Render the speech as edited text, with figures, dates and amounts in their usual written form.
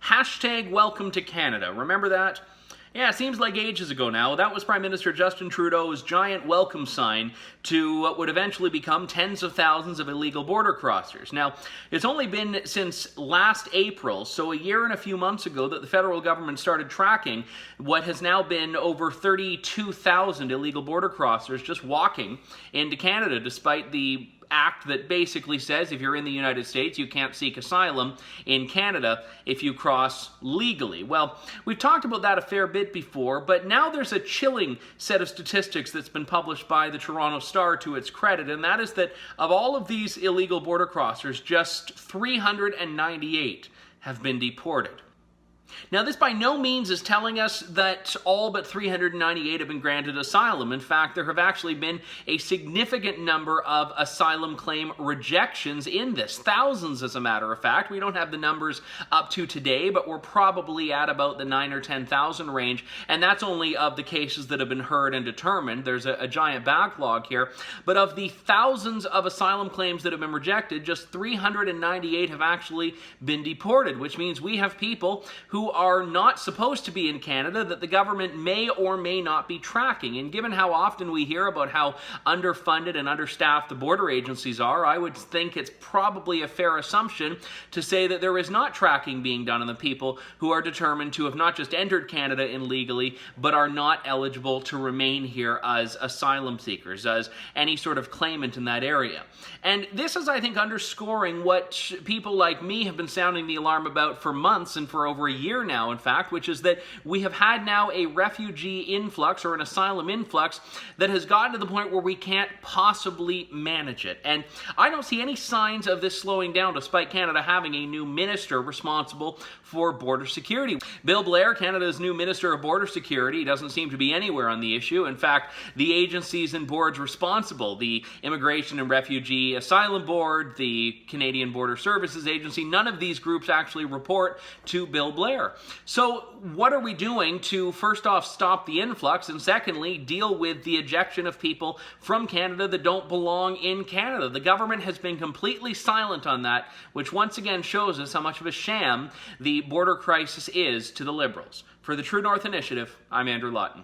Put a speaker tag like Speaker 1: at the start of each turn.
Speaker 1: Hashtag welcome to Canada. Remember that? Yeah, it seems like ages ago now. That was Prime Minister Justin Trudeau's giant welcome sign to what would eventually become tens of thousands of illegal border crossers. Now, it's only been since last April, so a year and a few months ago, that the federal government started tracking what has now been over 32,000 illegal border crossers just walking into Canada, despite the act that basically says if you're in the United States, you can't seek asylum in Canada if you cross legally. Well, we've talked about that a fair bit before, but now there's a chilling set of statistics that's been published by the Toronto Star to its credit, and that is that of all of these illegal border crossers, just 398 have been deported. Now, this by no means is telling us that all but 398 have been granted asylum. In fact, there have actually been a significant number of asylum claim rejections in this. Thousands, as a matter of fact. We don't have the numbers up to today, but we're probably at about the 9,000 or 10,000 range, and that's only of the cases that have been heard and determined. There's a giant backlog here. But of the thousands of asylum claims that have been rejected, just 398 have actually been deported, which means we have people who are not supposed to be in Canada that the government may or may not be tracking. And given how often we hear about how underfunded and understaffed the border agencies are, I would think it's probably a fair assumption to say that there is not tracking being done on the people who are determined to have not just entered Canada illegally, but are not eligible to remain here as asylum seekers, as any sort of claimant in that area. And this is, I think, underscoring what people like me have been sounding the alarm about for months and for over a year now, in fact, which is that we have had now a refugee influx or an asylum influx that has gotten to the point where we can't possibly manage it. And I don't see any signs of this slowing down, despite Canada having a new minister responsible for border security. Bill Blair, Canada's new Minister of Border Security, doesn't seem to be anywhere on the issue. In fact, the agencies and boards responsible, the Immigration and Refugee Asylum Board, the Canadian Border Services Agency, none of these groups actually report to Bill Blair. So what are we doing to, first off, stop the influx, and secondly, deal with the ejection of people from Canada that don't belong in Canada? The government has been completely silent on that, which once again shows us how much of a sham the border crisis is to the Liberals. For the True North Initiative, I'm Andrew Lawton.